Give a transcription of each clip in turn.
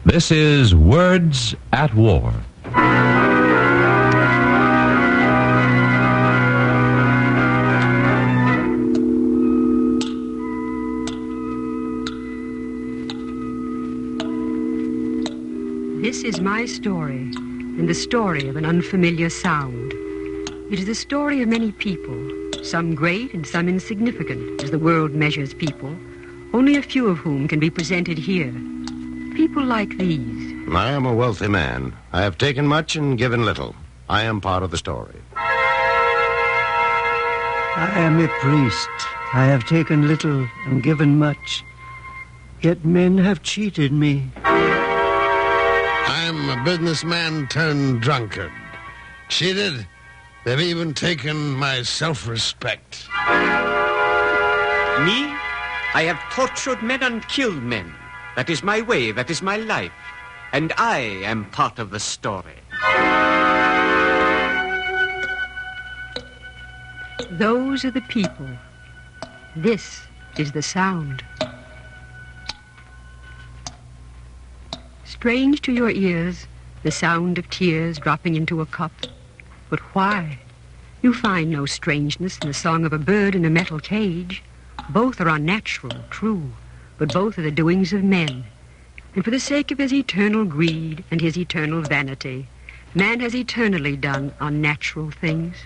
This is Words at War. This is my story, and the story of an unfamiliar sound. It is the story of many people, some great and some insignificant, as the world measures people, only a few of whom can be presented here. People like these. I am a wealthy man. I have taken much and given little. I am part of the story. I am a priest. I have taken little and given much. Yet men have cheated me. I'm a businessman turned drunkard. Cheated. They've even taken my self-respect. Me? I have tortured men and killed men. That is my way, that is my life. And I am part of the story. Those are the people. This is the sound. Strange to your ears, the sound of tears dropping into a cup. But why? You find no strangeness in the song of a bird in a metal cage. Both are unnatural, true, but both are the doings of men. And for the sake of his eternal greed and his eternal vanity, man has eternally done unnatural things.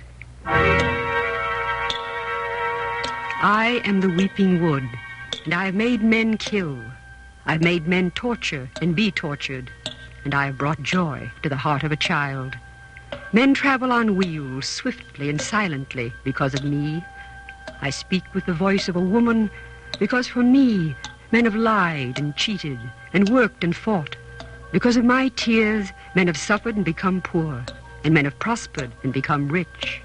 I am the weeping wood, and I have made men kill. I've made men torture and be tortured, and I have brought joy to the heart of a child. Men travel on wheels swiftly and silently because of me. I speak with the voice of a woman because for me, men have lied and cheated and worked and fought. Because of my tears, men have suffered and become poor, and men have prospered and become rich.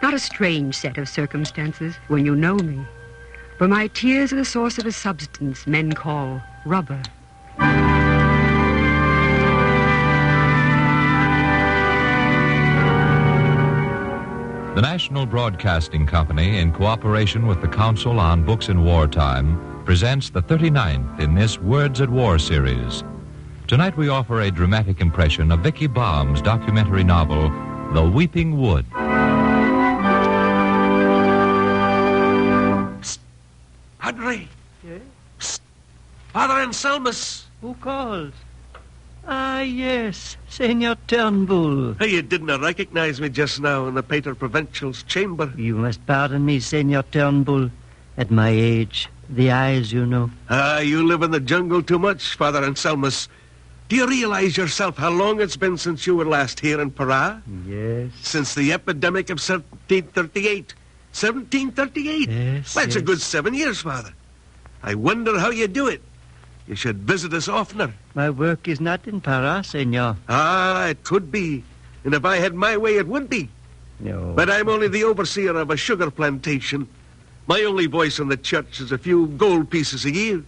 Not a strange set of circumstances when you know me. For my tears are the source of a substance men call rubber. The National Broadcasting Company, in cooperation with the Council on Books in Wartime, presents the 39th in this Words at War series. Tonight we offer a dramatic impression of Vicky Baum's documentary novel, The Weeping Wood. Psst. Padre. Yes? Psst. Father Anselmus. Who calls? Ah, yes, Senor Turnbull. Hey, you didn't recognize me just now in the Pater Provincial's chamber. You must pardon me, Senor Turnbull. At my age, the eyes, you know. Ah, you live in the jungle too much, Father Anselmus. Do you realize yourself how long it's been since you were last here in Para? Yes. Since the epidemic of 1738. 1738? Yes, That's a yes. good 7 years, Father. I wonder how you do it. You should visit us oftener. My work is not in Para, Senor. Ah, it could be. And if I had my way, it would be. No. But I'm only the overseer of a sugar plantation. My only voice in the church is a few gold pieces a year,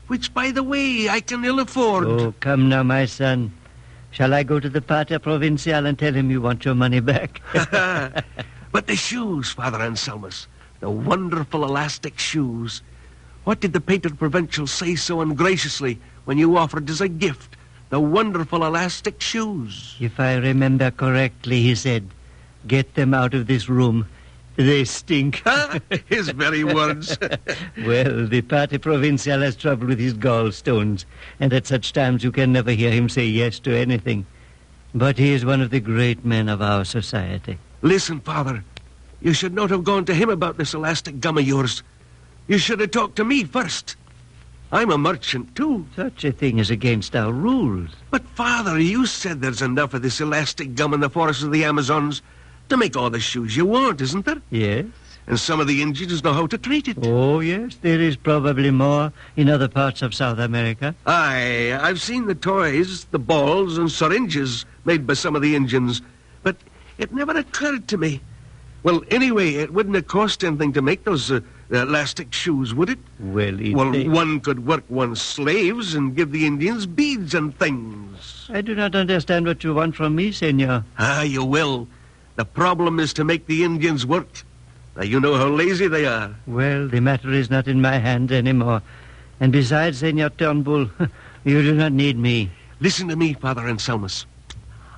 which, by the way, I can ill afford. Oh, come now, my son. Shall I go to the Pater Provincial and tell him you want your money back? But the shoes, Father Anselmus, the wonderful elastic shoes. What did the Pater Provincial say so ungraciously when you offered as a gift the wonderful elastic shoes? If I remember correctly, he said, get them out of this room. They stink. His very words. Well, the Pater Provincial has trouble with his gallstones, and at such times you can never hear him say yes to anything. But he is one of the great men of our society. Listen, Father, you should not have gone to him about this elastic gum of yours. You should have talked to me first. I'm a merchant, too. Such a thing is against our rules. But, Father, you said there's enough of this elastic gum in the forests of the Amazons to make all the shoes you want, isn't there? Yes? And some of the Indians know how to treat it. Oh, yes, there is probably more in other parts of South America. Aye, I've seen the toys, the balls and syringes made by some of the Indians, but it never occurred to me. Well, anyway, it wouldn't have cost anything to make those elastic shoes, would it? Well, One could work one's slaves and give the Indians beads and things. I do not understand what you want from me, senor. Ah, you will. The problem is to make the Indians work. Now, you know how lazy they are. Well, the matter is not in my hands anymore. And besides, Senor Turnbull, you do not need me. Listen to me, Father Anselmus.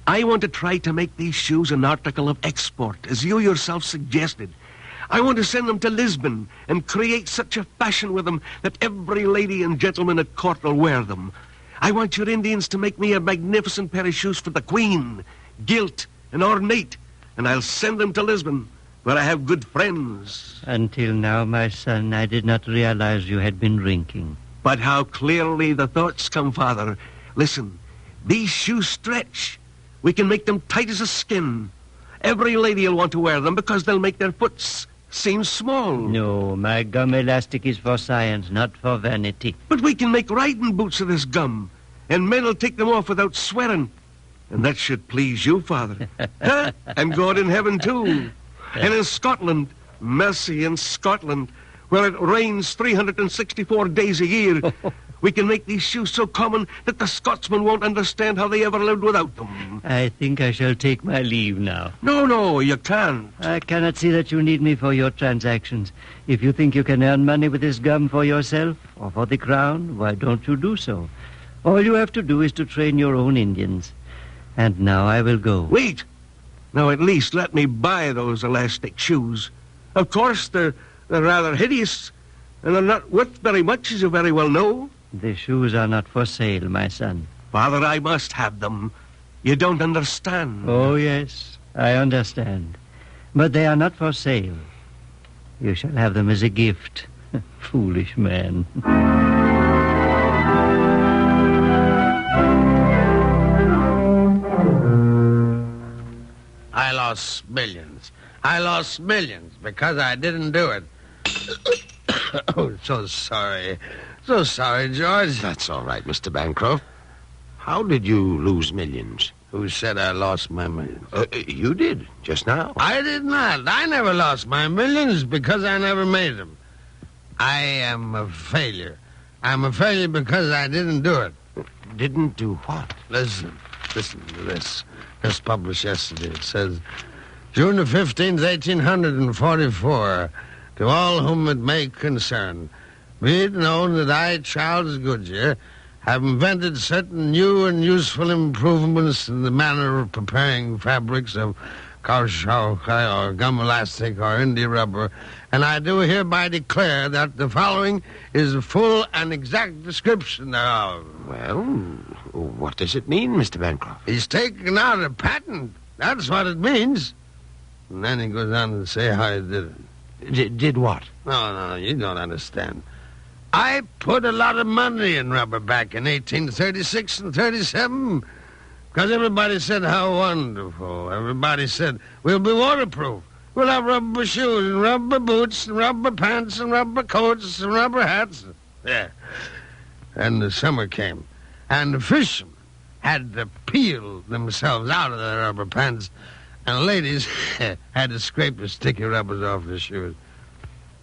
I want to try to make these shoes an article of export, as you yourself suggested. I want to send them to Lisbon and create such a fashion with them that every lady and gentleman at court will wear them. I want your Indians to make me a magnificent pair of shoes for the Queen, gilt and ornate, and I'll send them to Lisbon, where I have good friends. Until now, my son, I did not realize you had been drinking. But how clearly the thoughts come, Father. Listen, these shoes stretch. We can make them tight as a skin. Every lady will want to wear them because they'll make their foot seem small. No, my gum elastic is for science, not for vanity. But we can make riding boots of this gum, and men will take them off without swearing. And that should please you, Father. Huh? And God in heaven, too. And in Scotland, mercy, in Scotland, where it rains 364 days a year, we can make these shoes so common that the Scotsmen won't understand how they ever lived without them. I think I shall take my leave now. No, you can't. I cannot see that you need me for your transactions. If you think you can earn money with this gum for yourself or for the crown, why don't you do so? All you have to do is to train your own Indians. And now I will go. Wait. Now at least let me buy those elastic shoes. Of course, they're rather hideous, and are not worth very much, as you very well know. The shoes are not for sale, my son. Father, I must have them. You don't understand. Oh, yes, I understand. But they are not for sale. You shall have them as a gift. Foolish man. I lost millions. I lost millions because I didn't do it. Oh, so sorry. So sorry, George. That's all right, Mr. Bancroft. How did you lose millions? Who said I lost my millions? You did, just now. I did not. I never lost my millions because I never made them. I am a failure. I'm a failure because I didn't do it. Didn't do what? Listen to this. Just published yesterday. It says, June the 15th, 1844, to all whom it may concern, be it known that I, Charles Goodyear, have invented certain new and useful improvements in the manner of preparing fabrics of cowshaw or gum elastic or India rubber, and I do hereby declare that the following is a full and exact description thereof. Well, what does it mean, Mr. Bancroft? He's taken out a patent. That's what it means. And then he goes on to say how he did it. Did what? No, you don't understand. I put a lot of money in rubber back in 1836 and 37 because everybody said how wonderful. Everybody said, we'll be waterproof. We'll have rubber shoes and rubber boots and rubber pants and rubber coats and rubber hats. Yeah. And the summer came, and the fishermen had to peel themselves out of their rubber pants, and ladies had to scrape the sticky rubbers off their shoes.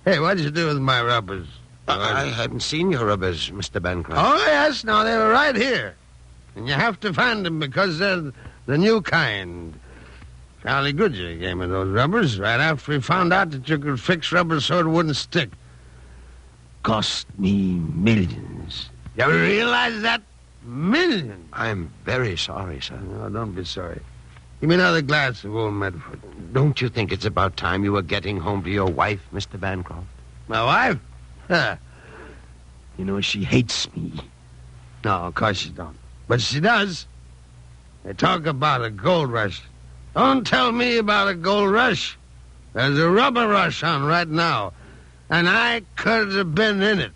Hey, what'd you do with my rubbers? I hadn't seen your rubbers, Mr. Bancroft. Oh, yes. No, they were right here. And you have to find them because they're the new kind. Charlie Goodyear gave me those rubbers right after he found out that you could fix rubber so it wouldn't stick. Cost me millions. You realize that? Millions. I'm very sorry, sir. No, don't be sorry. Give me another glass of old Medford. Don't you think it's about time you were getting home to your wife, Mr. Bancroft? My wife? Huh. You know, she hates me. No, of course she don't. But she does. They talk about a gold rush. Don't tell me about a gold rush. There's a rubber rush on right now, and I could have been in it.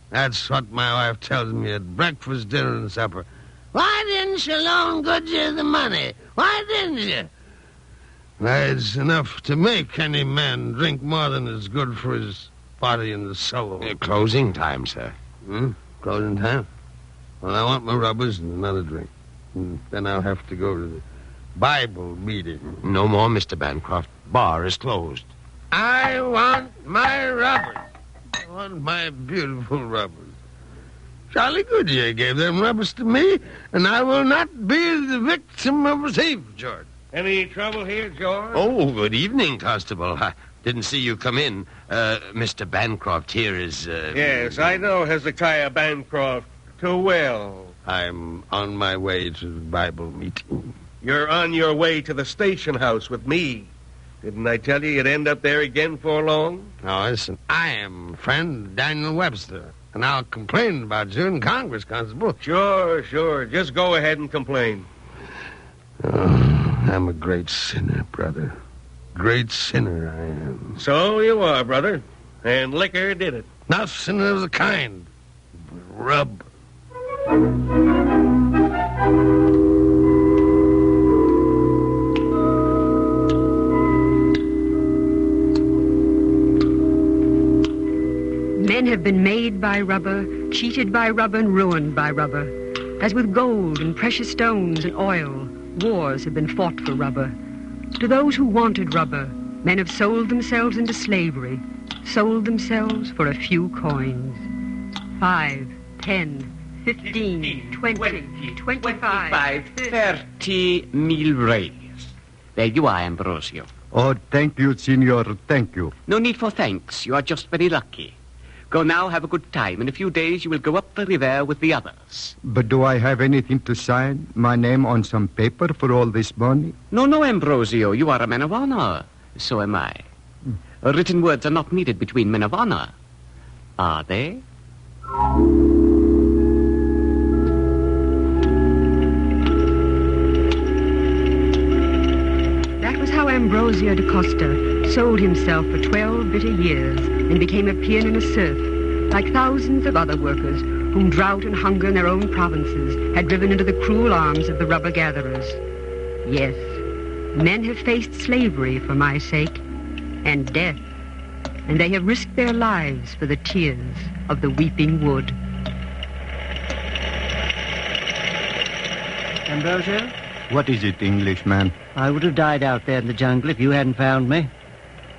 That's what my wife tells me at breakfast, dinner, and supper. Why didn't you loan Goodyear the money? Why didn't you? Why, it's enough to make any man drink more than is good for his body and the soul. Closing time, sir. Closing time? Well, I want my rubbers and another drink. And then I'll have to go to the Bible meeting. No more, Mr. Bancroft. Bar is closed. I want my rubbers. I want my beautiful rubbers. Charlie Goodyear gave them rubbers to me, and I will not be the victim of a thief, George. Any trouble here, George? Oh, good evening, Constable. I didn't see you come in. Mr. Bancroft here is... Yes, I know Hezekiah Bancroft too well. I'm on my way to the Bible meeting. You're on your way to the station house with me. Didn't I tell you you'd end up there again for long? Now, listen, I am friend Daniel Webster, and I'll complain about you in Congress, Constable. Sure. Just go ahead and complain. Oh, I'm a great sinner, brother. Great sinner I am. So you are, brother. And liquor did it. Nothing of the kind. Rub. Men have been made by rubber, cheated by rubber, and ruined by rubber. As with gold and precious stones and oil, wars have been fought for rubber. To those who wanted rubber, men have sold themselves into slavery, sold themselves for a few coins. 5, 10, 15, 20, 25, 30 mil reis. There you are, Ambrosio. Oh, thank you, Senor, thank you. No need for thanks. You are just very lucky. Go now, have a good time. In a few days, you will go up the river with the others. But do I have anything to sign? My name on some paper for all this money? No, Ambrosio. You are a man of honor. So am I. Written words are not needed between men of honor. Are they? That was how Ambrosio da Costa sold himself for 12 bitter years and became a peon and a serf, like thousands of other workers whom drought and hunger in their own provinces had driven into the cruel arms of the rubber gatherers. Yes, men have faced slavery for my sake, and death, and they have risked their lives for the tears of the weeping wood. Ambrosio? What is it, Englishman? I would have died out there in the jungle if you hadn't found me.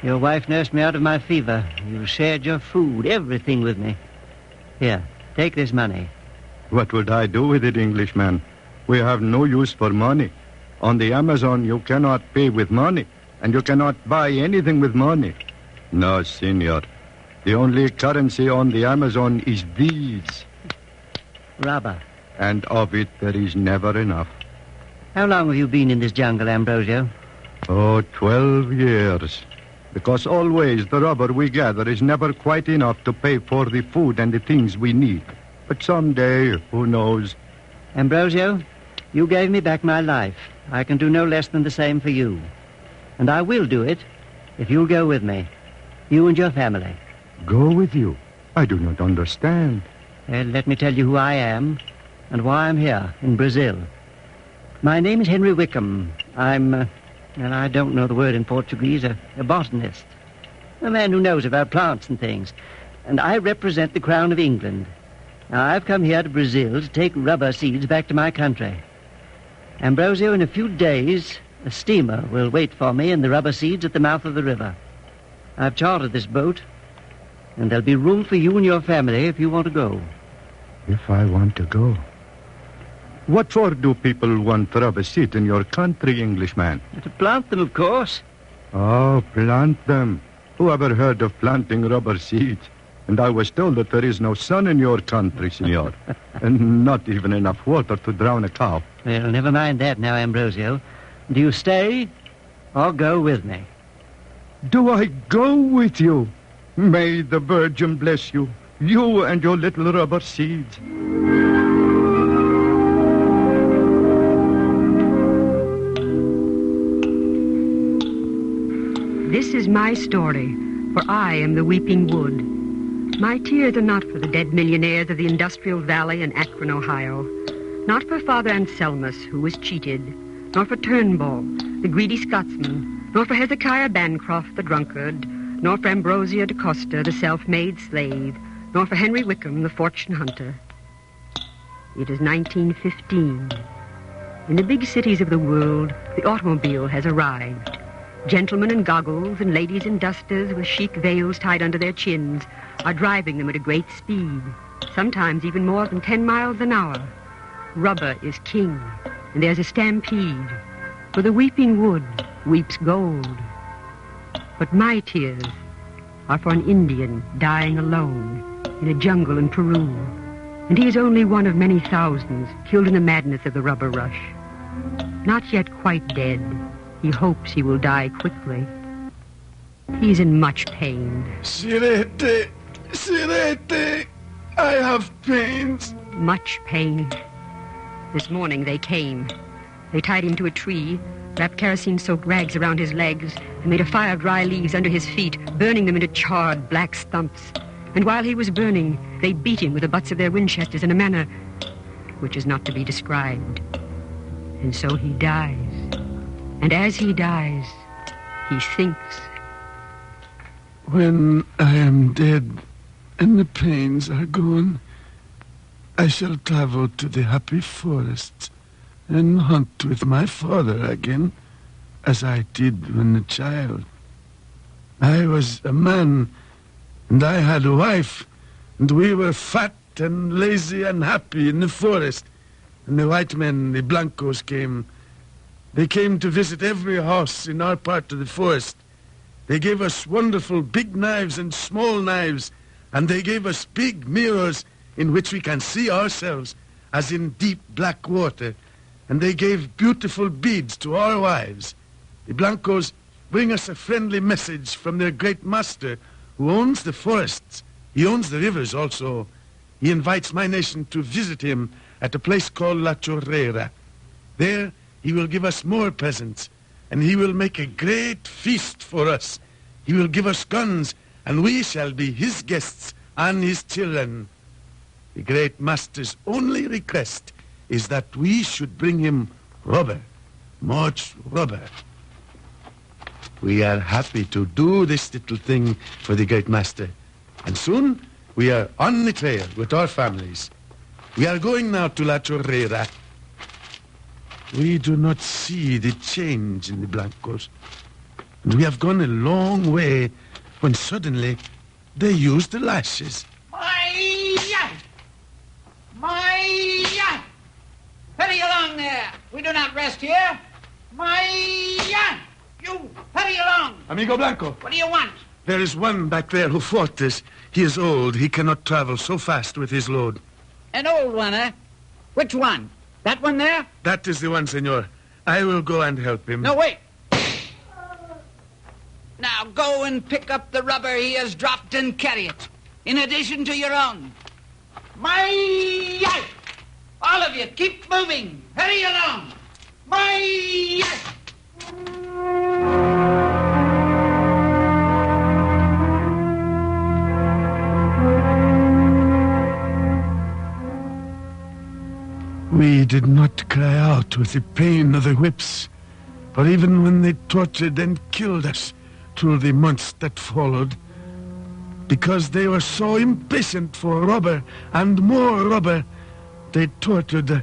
Your wife nursed me out of my fever. You shared your food, everything with me. Here, take this money. What would I do with it, Englishman? We have no use for money. On the Amazon, you cannot pay with money, and you cannot buy anything with money. No, senor. The only currency on the Amazon is these. Rubber. And of it, there is never enough. How long have you been in this jungle, Ambrosio? Oh, 12 years. Because always the rubber we gather is never quite enough to pay for the food and the things we need. But someday, who knows? Ambrosio, you gave me back my life. I can do no less than the same for you. And I will do it if you'll go with me. You and your family. Go with you? I do not understand. Well, let me tell you who I am and why I'm here in Brazil. My name is Henry Wickham. I'm, and I don't know the word in Portuguese, a botanist. A man who knows about plants and things. And I represent the Crown of England. Now, I've come here to Brazil to take rubber seeds back to my country. Ambrosio, in a few days, a steamer will wait for me and the rubber seeds at the mouth of the river. I've chartered this boat, and there'll be room for you and your family if you want to go. If I want to go. What for do people want rubber seeds in your country, Englishman? To plant them, of course. Oh, plant them. Who ever heard of planting rubber seeds? And I was told that there is no sun in your country, senor. And not even enough water to drown a cow. Well, never mind that now, Ambrosio. Do you stay or go with me? Do I go with you? May the Virgin bless you. You and your little rubber seeds. This is my story, for I am the weeping wood. My tears are not for the dead millionaires of the Industrial Valley in Akron, Ohio. Not for Father Anselmus, who was cheated. Nor for Turnbull, the greedy Scotsman. Nor for Hezekiah Bancroft, the drunkard. Nor for Ambrosio da Costa, the self-made slave. Nor for Henry Wickham, the fortune hunter. It is 1915. In the big cities of the world, the automobile has arrived. Gentlemen in goggles and ladies in dusters with chic veils tied under their chins are driving them at a great speed, sometimes even more than 10 miles an hour. Rubber is king, and there's a stampede. For the weeping wood weeps gold. But my tears are for an Indian dying alone in a jungle in Peru. And he is only one of many thousands killed in the madness of the rubber rush. Not yet quite dead. He hopes he will die quickly. He's in much pain. Sirete, Sirete, I have pains. Much pain. This morning they came. They tied him to a tree, wrapped kerosene-soaked rags around his legs, and made a fire of dry leaves under his feet, burning them into charred black stumps. And while he was burning, they beat him with the butts of their Winchesters in a manner which is not to be described. And so he dies. And as he dies, he thinks. When I am dead and the pains are gone, I shall travel to the happy forests and hunt with my father again, as I did when a child. I was a man, and I had a wife, and we were fat and lazy and happy in the forest. And the white men, the Blancos, came. They came to visit every house in our part of the forest. They gave us wonderful big knives and small knives, and they gave us big mirrors in which we can see ourselves as in deep black water. And they gave beautiful beads to our wives. The Blancos bring us a friendly message from their great master, who owns the forests. He owns the rivers also. He invites my nation to visit him at a place called La Chorrera. There he will give us more presents, and he will make a great feast for us. He will give us guns, and we shall be his guests and his children. The great master's only request is that we should bring him rubber, much rubber. We are happy to do this little thing for the great master. And soon we are on the trail with our families. We are going now to La Chorrera. We do not see the change in the Blancos. And we have gone a long way when suddenly they use the lashes. Hurry along there. We do not rest here. You, hurry along. Amigo Blanco. What do you want? There is one back there who fought this. He is old. He cannot travel so fast with his load. An old one, eh? Which one? That one there? That is the one, senor. I will go and help him. No, wait. Now go and pick up the rubber he has dropped and carry it, in addition to your own. All of you, keep moving. Hurry along. We did not cry out with the pain of the whips, for even when they tortured and killed us through the months that followed, because they were so impatient for rubber and more rubber, they tortured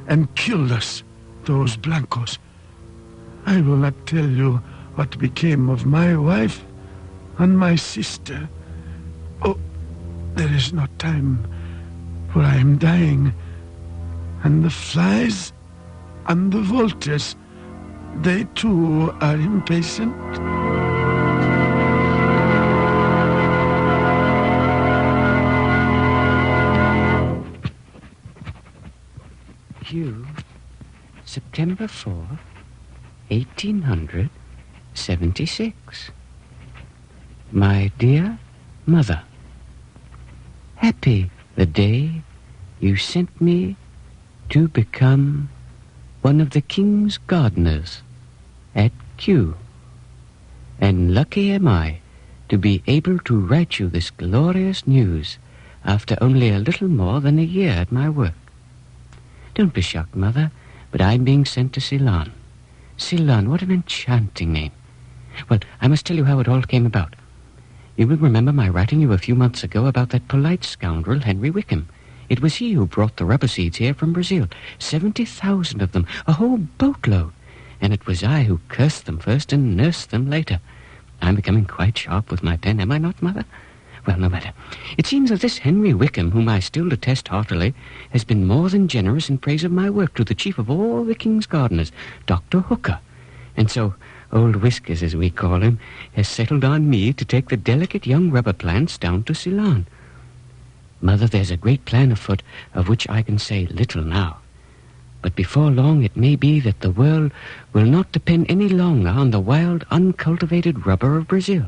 and killed us, those Blancos. I will not tell you what became of my wife and my sister. Oh, there is no time, for I am dying. And the flies and the vultures, they too are impatient. Hugh, September 4, 1876. My dear mother, happy the day you sent me to become one of the king's gardeners at Kew. And lucky am I to be able to write you this glorious news after only a little more than a year at my work. Don't be shocked, Mother, but I'm being sent to Ceylon. Ceylon, what an enchanting name. Well, I must tell you how it all came about. You will remember my writing you a few months ago about that polite scoundrel, Henry Wickham. It was he who brought the rubber seeds here from Brazil, 70,000 of them, a whole boatload. And it was I who cursed them first and nursed them later. I'm becoming quite sharp with my pen, am I not, Mother? Well, no matter. It seems that this Henry Wickham, whom I still detest heartily, has been more than generous in praise of my work to the chief of all the king's gardeners, Dr. Hooker, And so old Whiskers, as we call him, has settled on me to take the delicate young rubber plants down to Ceylon. Mother, there's a great plan afoot of which I can say little now. But before long it may be that the world will not depend any longer on the wild, uncultivated rubber of Brazil.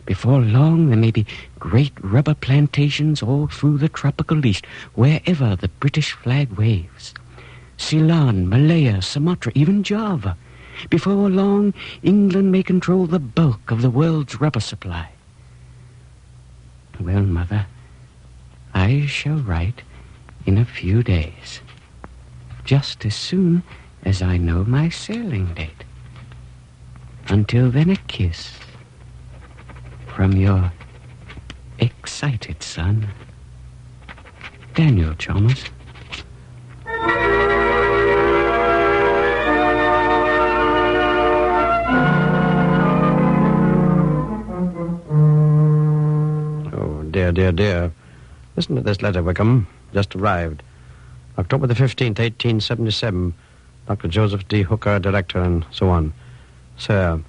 Before long there may be great rubber plantations all through the tropical east, wherever the British flag waves. Ceylon, Malaya, Sumatra, even Java. Before long, England may control the bulk of the world's rubber supply. Well, Mother, I shall write in a few days, just as soon as I know my sailing date. Until then, a kiss from your excited son, Daniel Chalmers. Oh, dear, dear, dear. Listen to this letter, Wickham. Just arrived. October the 15th, 1877. Dr. Joseph D. Hooker, director, and so on. Sir,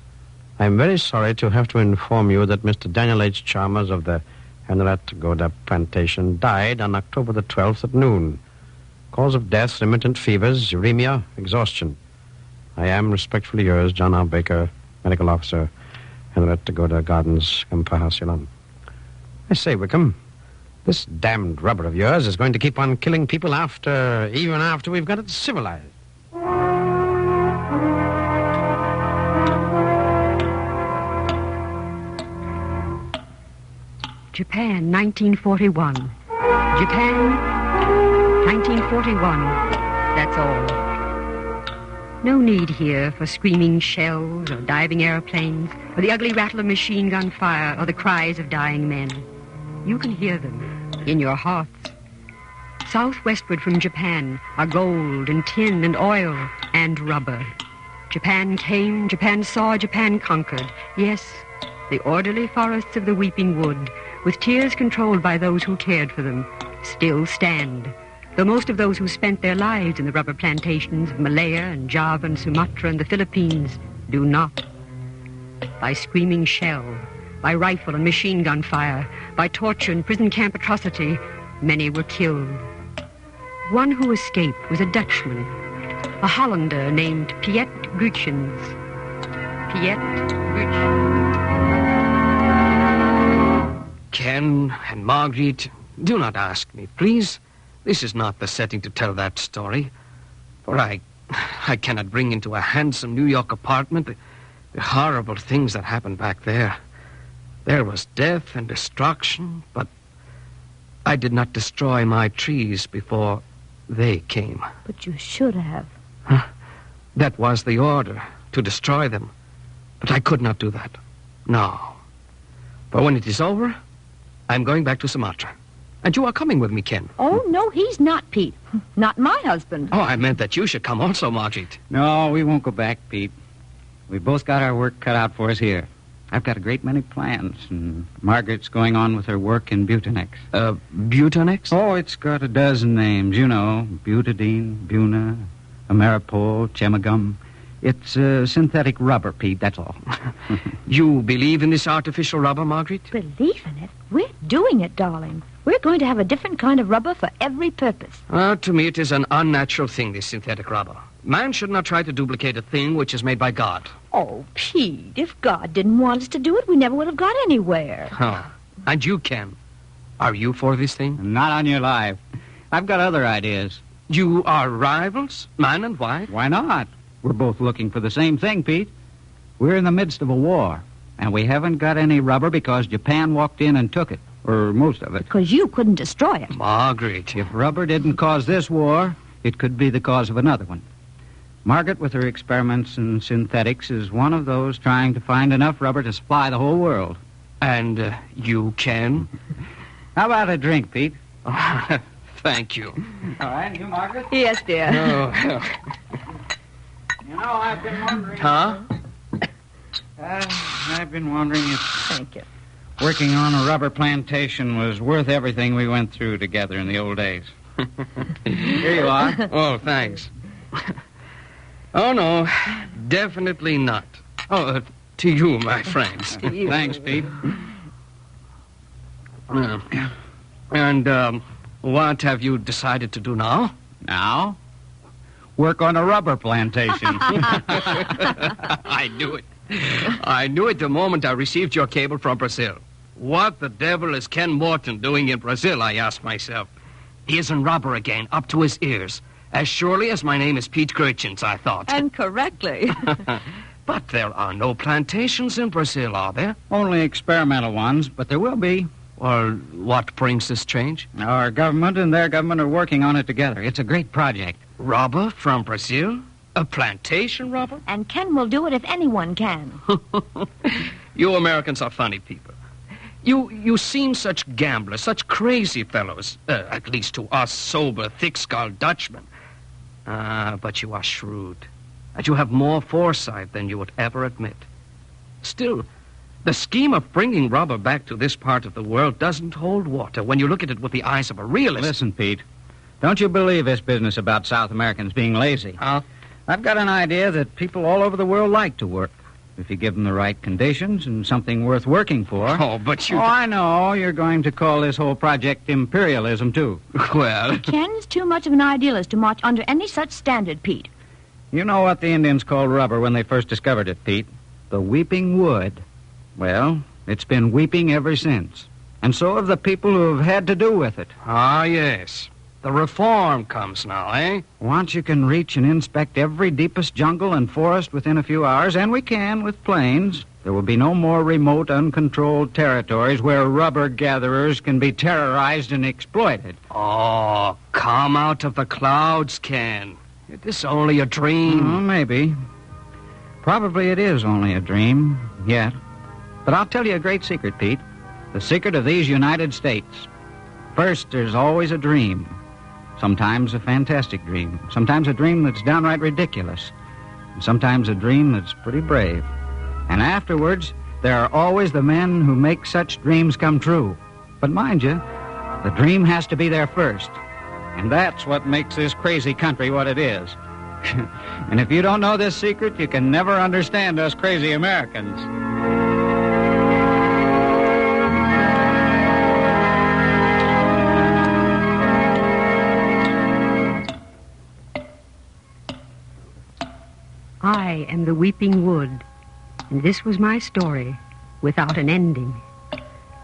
I am very sorry to have to inform you that Mr. Daniel H. Chalmers of the Henrietta Goda plantation died on October the 12th at noon. Cause of death, remittent fevers, uremia, exhaustion. I am respectfully yours, John R. Baker, medical officer, Henrietta Goda Gardens, Kampaha, Ceylon. I say, Wickham, this damned rubber of yours is going to keep on killing people even after we've got it civilized. Japan, 1941. Japan, 1941. That's all. No need here for screaming shells or diving airplanes or the ugly rattle of machine gun fire or the cries of dying men. You can hear them in your hearts. Southwestward from Japan are gold and tin and oil and rubber. Japan came, Japan saw, Japan conquered. Yes, the orderly forests of the Weeping Wood, with tears controlled by those who cared for them, still stand, though most of those who spent their lives in the rubber plantations of Malaya and Java and Sumatra and the Philippines do not. By screaming shell, by rifle and machine gun fire, by torture and prison camp atrocity, many were killed. One who escaped was a Dutchman, a Hollander named Piet Gutschens. Piet Gutschens. Ken and Margaret, do not ask me, please. This is not the setting to tell that story. For I cannot bring into a handsome New York apartment the horrible things that happened back there. There was death and destruction, but I did not destroy my trees before they came. But you should have. Huh? That was the order, to destroy them. But I could not do that. No. But when it is over, I'm going back to Sumatra. And you are coming with me, Ken. Oh, no, he's not, Pete. Not my husband. Oh, I meant that you should come also, Margaret. No, we won't go back, Pete. We both got our work cut out for us here. I've got a great many plans, and Margaret's going on with her work in Butanex. Butanex? Oh, it's got a dozen names, you know. Butadiene, Buna, Ameripol, Chemigum. It's synthetic rubber, Pete, that's all. You believe in this artificial rubber, Margaret? Believe in it? We're doing it, darling. We're going to have a different kind of rubber for every purpose. To me, it is an unnatural thing, this synthetic rubber. Man should not try to duplicate a thing which is made by God. Oh, Pete, if God didn't want us to do it, we never would have got anywhere. Oh, and you, Ken. Are you for this thing? Not on your life. I've got other ideas. You are rivals, man and wife? Why not? We're both looking for the same thing, Pete. We're in the midst of a war, and we haven't got any rubber because Japan walked in and took it, or most of it. Because you couldn't destroy it. Margaret. If rubber didn't cause this war, it could be the cause of another one. Margaret, with her experiments in synthetics, is one of those trying to find enough rubber to supply the whole world. And you, Ken? How about a drink, Pete? Thank you. All right, you, Margaret? Yes, dear. Oh. You know, I've been wondering... Huh? I've been wondering if... Thank you. Working on a rubber plantation was worth everything we went through together in the old days. Here you are. Oh, thanks. Oh, no, definitely not. Oh, to you, my friends. Thanks, Pete. And what have you decided to do now? Now? Work on a rubber plantation. I knew it. I knew it the moment I received your cable from Brazil. What the devil is Ken Morton doing in Brazil, I asked myself. He is in rubber again, up to his ears. As surely as my name is Pete Kirchens, I thought. And correctly. But there are no plantations in Brazil, are there? Only experimental ones, but there will be. Well, what brings this change? Our government and their government are working on it together. It's a great project. Rubber from Brazil? A plantation rubber? And Ken will do it if anyone can. You Americans are funny people. You seem such gamblers, such crazy fellows, at least to us sober, thick-skulled Dutchmen. But you are shrewd, and you have more foresight than you would ever admit. Still, the scheme of bringing rubber back to this part of the world doesn't hold water when you look at it with the eyes of a realist. Listen, Pete, don't you believe this business about South Americans being lazy? Huh? I've got an idea that people all over the world like to work. If you give them the right conditions and something worth working for. Oh, but you... Oh, I know. You're going to call this whole project imperialism, too. Well... Ken's too much of an idealist to march under any such standard, Pete. You know what the Indians called rubber when they first discovered it, Pete? The weeping wood. Well, it's been weeping ever since. And so have the people who have had to do with it. Ah, yes. The reform comes now, eh? Once you can reach and inspect every deepest jungle and forest within a few hours, and we can with planes, there will be no more remote, uncontrolled territories where rubber gatherers can be terrorized and exploited. Oh, come out of the clouds, Ken. It is only a dream. Maybe. Probably it is only a dream, yet. But I'll tell you a great secret, Pete. The secret of these United States. First, there's always a dream. Sometimes a fantastic dream. Sometimes a dream that's downright ridiculous. And sometimes a dream that's pretty brave. And afterwards, there are always the men who make such dreams come true. But mind you, the dream has to be there first. And that's what makes this crazy country what it is. And if you don't know this secret, you can never understand us crazy Americans. I am the weeping wood, and this was my story, without an ending.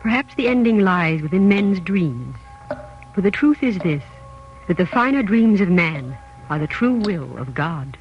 Perhaps the ending lies within men's dreams. For the truth is this, that the finer dreams of man are the true will of God.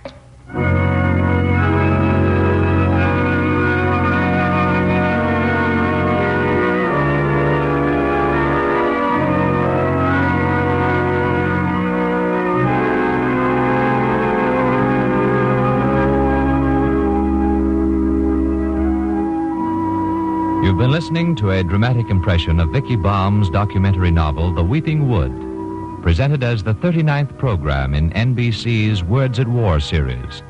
You've been listening to a dramatic impression of Vicky Baum's documentary novel, The Weeping Wood, presented as the 39th program in NBC's Words at War series.